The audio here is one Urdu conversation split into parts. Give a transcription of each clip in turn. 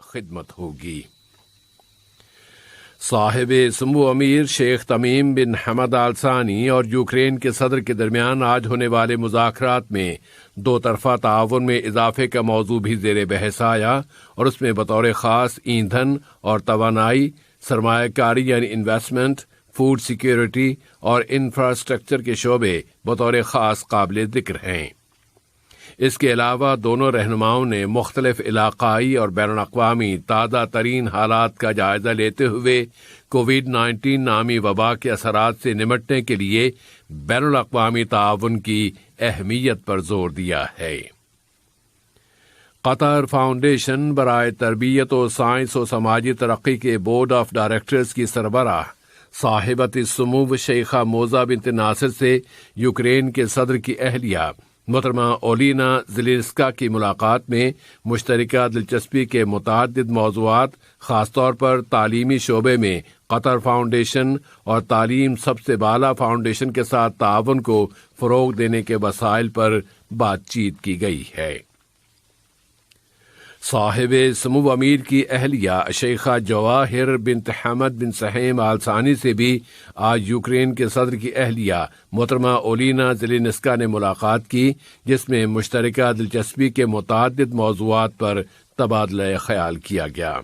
خدمت ہوگی۔ صاحب سمو امیر شیخ تمیم بن حمد آل ثانی اور یوکرین کے صدر کے درمیان آج ہونے والے مذاکرات میں دو طرفہ تعاون میں اضافے کا موضوع بھی زیر بحث آیا، اور اس میں بطور خاص ایندھن اور توانائی، سرمایہ کاری یعنی انویسٹمنٹ، فوڈ سیکیورٹی اور انفراسٹرکچر کے شعبے بطور خاص قابل ذکر ہیں۔ اس کے علاوہ دونوں رہنماؤں نے مختلف علاقائی اور بین الاقوامی تازہ ترین حالات کا جائزہ لیتے ہوئے کووڈ-19 نامی وبا کے اثرات سے نمٹنے کے لیے بین الاقوامی تعاون کی اہمیت پر زور دیا ہے۔ قطر فاؤنڈیشن برائے تربیت و سائنس و سماجی ترقی کے بورڈ آف ڈائریکٹرز کی سربراہ صاحبۃ السمو شیخہ موزہ بنت ناصر سے یوکرین کے صدر کی اہلیہ محترمہ اولینا زیلینسکا کی ملاقات میں مشترکہ دلچسپی کے متعدد موضوعات، خاص طور پر تعلیمی شعبے میں قطر فاؤنڈیشن اور تعلیم سب سے بالا فاؤنڈیشن کے ساتھ تعاون کو فروغ دینے کے وسائل پر بات چیت کی گئی ہے۔ صاحب سمو امیر کی اہلیہ شیخہ جواہر بنت حمد بن سہیم آل ثانی سے بھی آج یوکرین کے صدر کی اہلیہ محترمہ اولینا زیلینسکا نے ملاقات کی، جس میں مشترکہ دلچسپی کے متعدد موضوعات پر تبادلہ خیال کیا گیا۔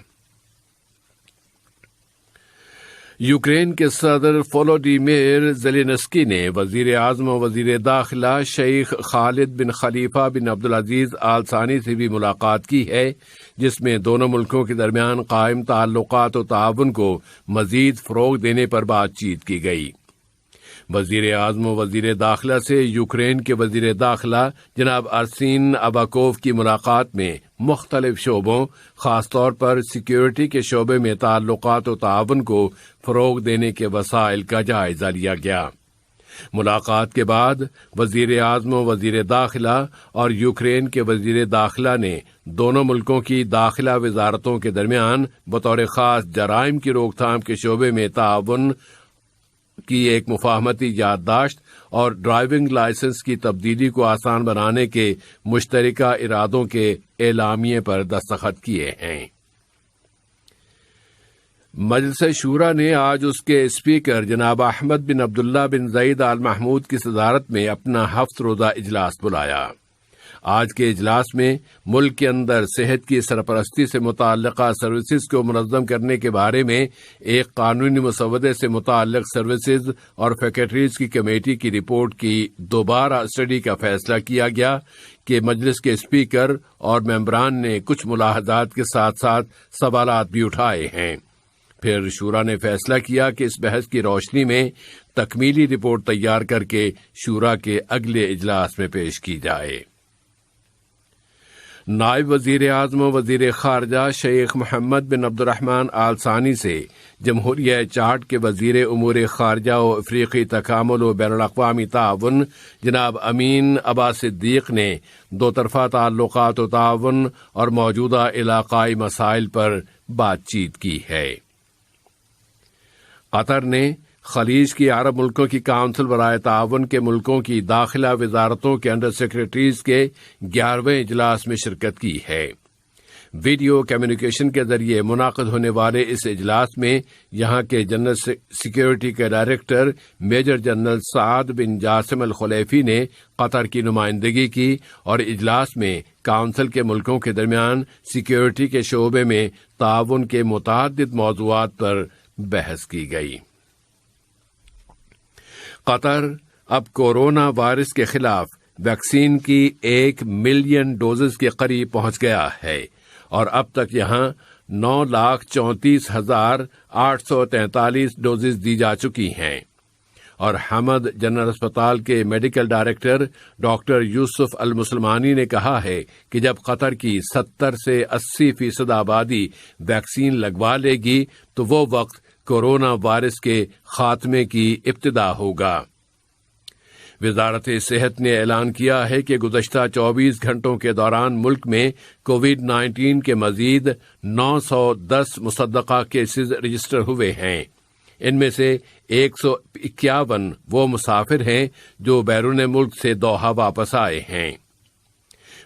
یوکرین کے صدر وولودیمیر زیلینسکی نے وزیر اعظم و وزیر داخلہ شیخ خالد بن خلیفہ بن عبدالعزیز آل ثانی سے بھی ملاقات کی ہے، جس میں دونوں ملکوں کے درمیان قائم تعلقات و تعاون کو مزید فروغ دینے پر بات چیت کی گئی۔ وزیر اعظم و وزیر داخلہ سے یوکرین کے وزیر داخلہ جناب ارسین اباکوف کی ملاقات میں مختلف شعبوں، خاص طور پر سیکیورٹی کے شعبے میں تعلقات و تعاون کو فروغ دینے کے وسائل کا جائزہ لیا گیا۔ ملاقات کے بعد وزیر اعظم و وزیر داخلہ اور یوکرین کے وزیر داخلہ نے دونوں ملکوں کی داخلہ وزارتوں کے درمیان بطور خاص جرائم کی روک تھام کے شعبے میں تعاون کی ایک مفاہمتی یادداشت اور ڈرائیونگ لائسنس کی تبدیلی کو آسان بنانے کے مشترکہ ارادوں کے اعلامیے پر دستخط کیے ہیں۔ مجلس شورا نے آج اس کے اسپیکر جناب احمد بن عبداللہ بن زید آل محمود کی صدارت میں اپنا 7 روزہ اجلاس بلایا۔ آج کے اجلاس میں ملک کے اندر صحت کی سرپرستی سے متعلقہ سروسز کو منظم کرنے کے بارے میں ایک قانونی مسودے سے متعلق سروسز اور فیکٹریز کی کمیٹی کی رپورٹ کی دوبارہ اسٹڈی کا فیصلہ کیا گیا کہ مجلس کے اسپیکر اور ممبران نے کچھ ملاحظات کے ساتھ ساتھ سوالات بھی اٹھائے ہیں۔ پھر شورا نے فیصلہ کیا کہ اس بحث کی روشنی میں تکمیلی رپورٹ تیار کر کے شورا کے اگلے اجلاس میں پیش کی جائے۔ نائب وزیر اعظم و وزیر خارجہ شیخ محمد بن عبد الرحمن آل ثانی سے جمہوریہ چاڈ کے وزیر امور خارجہ و افریقی تکامل و بین الاقوامی تعاون جناب امین ابا صدیق نے دو طرفہ تعلقات و تعاون اور موجودہ علاقائی مسائل پر بات چیت کی ہے۔ قطر نے خلیج کی عرب ملکوں کی کونسل برائے تعاون کے ملکوں کی داخلہ وزارتوں کے انڈر سیکرٹریز کے 11ویں اجلاس میں شرکت کی ہے۔ ویڈیو کمیونیکیشن کے ذریعے منعقد ہونے والے اس اجلاس میں یہاں کے جنرل سیکیورٹی کے ڈائریکٹر میجر جنرل سعد بن جاسم الخلیفی نے قطر کی نمائندگی کی، اور اجلاس میں کونسل کے ملکوں کے درمیان سیکیورٹی کے شعبے میں تعاون کے متعدد موضوعات پر بحث کی گئی۔ قطر اب کورونا وائرس کے خلاف ویکسین کی 1 ملین ڈوزز کے قریب پہنچ گیا ہے، اور اب تک یہاں 9,34,843 ڈوزز دی جا چکی ہیں۔ اور حمد جنرل اسپتال کے میڈیکل ڈائریکٹر ڈاکٹر یوسف المسلمانی نے کہا ہے کہ جب قطر کی 70 سے 80% آبادی ویکسین لگوا لے گی تو وہ وقت کورونا وائرس کے خاتمے کی ابتدا ہوگا۔ وزارت صحت نے اعلان کیا ہے کہ گزشتہ 24 گھنٹوں کے دوران ملک میں کووڈ-19 کے مزید 910 مصدقہ کیسز رجسٹر ہوئے ہیں۔ ان میں سے 151 وہ مسافر ہیں جو بیرون ملک سے دوحہ واپس آئے ہیں۔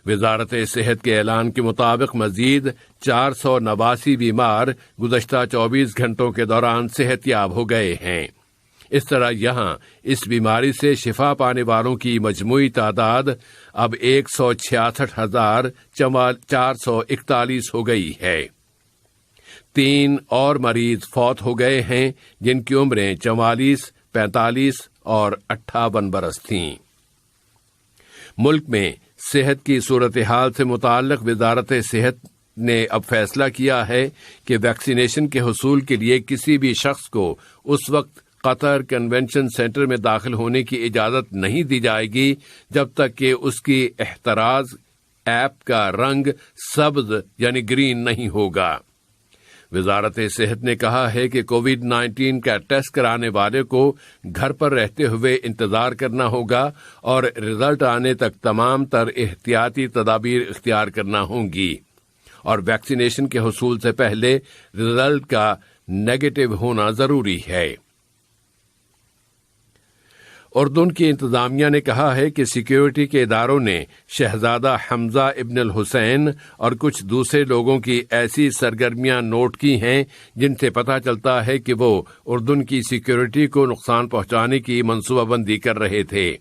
وزارت صحت کے اعلان کے مطابق مزید 489 بیمار گزشتہ 24 گھنٹوں کے دوران صحت یاب ہو گئے ہیں۔ اس طرح یہاں اس بیماری سے شفا پانے والوں کی مجموعی تعداد اب 166,441 ہو گئی ہے۔ 3 اور مریض فوت ہو گئے ہیں جن کی عمریں 44، 45 اور 58 برس تھیں۔ ملک میں صحت کی صورتحال سے متعلق وزارت صحت نے اب فیصلہ کیا ہے کہ ویکسینیشن کے حصول کے لیے کسی بھی شخص کو اس وقت قطر کنونشن سینٹر میں داخل ہونے کی اجازت نہیں دی جائے گی جب تک کہ اس کی احتراز ایپ کا رنگ سبز یعنی گرین نہیں ہوگا۔ وزارت صحت نے کہا ہے کہ کووڈ-19 کا ٹیسٹ کرانے والے کو گھر پر رہتے ہوئے انتظار کرنا ہوگا اور رزلٹ آنے تک تمام تر احتیاطی تدابیر اختیار کرنا ہوں گی، اور ویکسینیشن کے حصول سے پہلے رزلٹ کا نیگیٹو ہونا ضروری ہے۔ اردن کی انتظامیہ نے کہا ہے کہ سیکیورٹی کے اداروں نے شہزادہ حمزہ ابن الحسین اور کچھ دوسرے لوگوں کی ایسی سرگرمیاں نوٹ کی ہیں جن سے پتہ چلتا ہے کہ وہ اردن کی سیکیورٹی کو نقصان پہنچانے کی منصوبہ بندی کر رہے تھے۔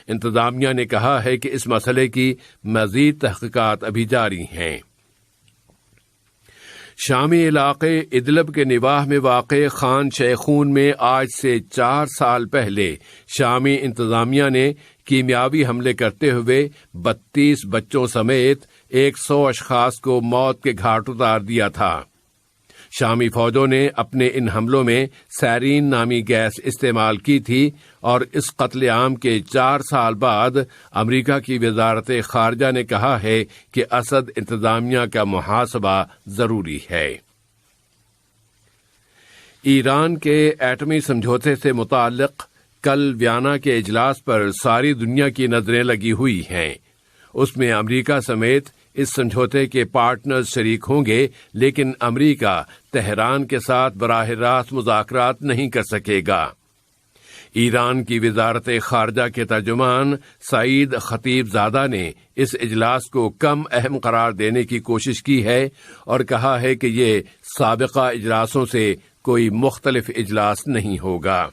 انتظامیہ نے کہا ہے کہ اس مسئلے کی مزید تحقیقات ابھی جاری ہیں۔ شامی علاقے ادلب کے نواح میں واقع خان شیخون میں آج سے 4 سال پہلے شامی انتظامیہ نے کیمیاوی حملے کرتے ہوئے 32 بچوں سمیت 100 اشخاص کو موت کے گھاٹ اتار دیا تھا۔ شامی فوجوں نے اپنے ان حملوں میں سیرین نامی گیس استعمال کی تھی، اور اس قتل عام کے 4 سال بعد امریکہ کی وزارت خارجہ نے کہا ہے کہ اسد انتظامیہ کا محاسبہ ضروری ہے۔ ایران کے ایٹمی سمجھوتے سے متعلق کل ویانا کے اجلاس پر ساری دنیا کی نظریں لگی ہوئی ہیں۔ اس میں امریکہ سمیت اس سمجھوتے کے پارٹنرز شریک ہوں گے، لیکن امریکہ تہران کے ساتھ براہ راست مذاکرات نہیں کر سکے گا۔ ایران کی وزارت خارجہ کے ترجمان سعید خطیب زادہ نے اس اجلاس کو کم اہم قرار دینے کی کوشش کی ہے اور کہا ہے کہ یہ سابقہ اجلاسوں سے کوئی مختلف اجلاس نہیں ہوگا۔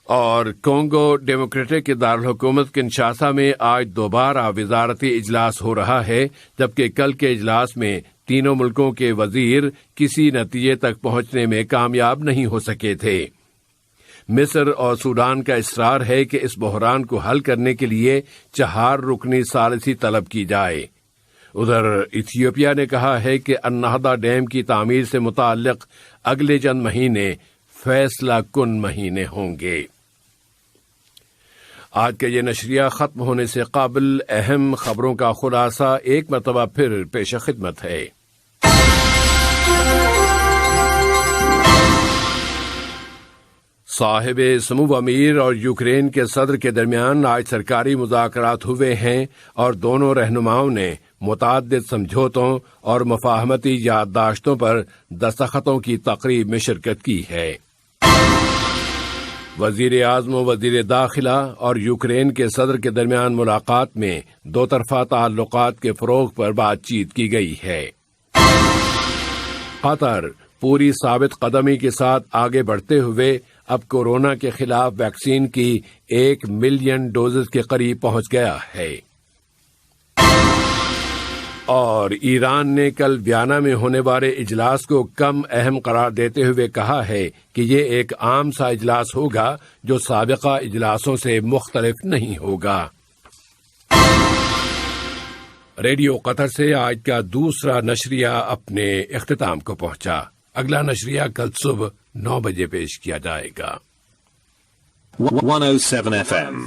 اور کونگو ڈیموکریٹک کے دارالحکومت کنشاسا میں آج دوبارہ وزارتی اجلاس ہو رہا ہے، جبکہ کل کے اجلاس میں تینوں ملکوں کے وزیر کسی نتیجے تک پہنچنے میں کامیاب نہیں ہو سکے تھے۔ مصر اور سوڈان کا اصرار ہے کہ اس بحران کو حل کرنے کے لیے 4 رکنی ثالثی طلب کی جائے۔ ادھر ایتھیوپیا نے کہا ہے کہ النہدہ ڈیم کی تعمیر سے متعلق اگلے چند مہینے فیصلہ کن مہینے ہوں گے۔ آج کا یہ نشریہ ختم ہونے سے قبل اہم خبروں کا خلاصہ ایک مرتبہ پھر پیش خدمت ہے۔ صاحب سمو امیر اور یوکرین کے صدر کے درمیان آج سرکاری مذاکرات ہوئے ہیں، اور دونوں رہنماؤں نے متعدد سمجھوتوں اور مفاہمتی یادداشتوں پر دستخطوں کی تقریب میں شرکت کی ہے۔ وزیر اعظم و وزیر داخلہ اور یوکرین کے صدر کے درمیان ملاقات میں 2 طرفہ تعلقات کے فروغ پر بات چیت کی گئی ہے۔ قطر پوری ثابت قدمی کے ساتھ آگے بڑھتے ہوئے اب کورونا کے خلاف ویکسین کی 1 ملین ڈوزز کے قریب پہنچ گیا ہے۔ اور ایران نے کل ویانا میں ہونے والے اجلاس کو کم اہم قرار دیتے ہوئے کہا ہے کہ یہ ایک عام سا اجلاس ہوگا جو سابقہ اجلاسوں سے مختلف نہیں ہوگا۔ ریڈیو قطر سے آج کا دوسرا نشریہ اپنے اختتام کو پہنچا۔ اگلا نشریہ کل صبح 9 بجے پیش کیا جائے گا۔ 107 FM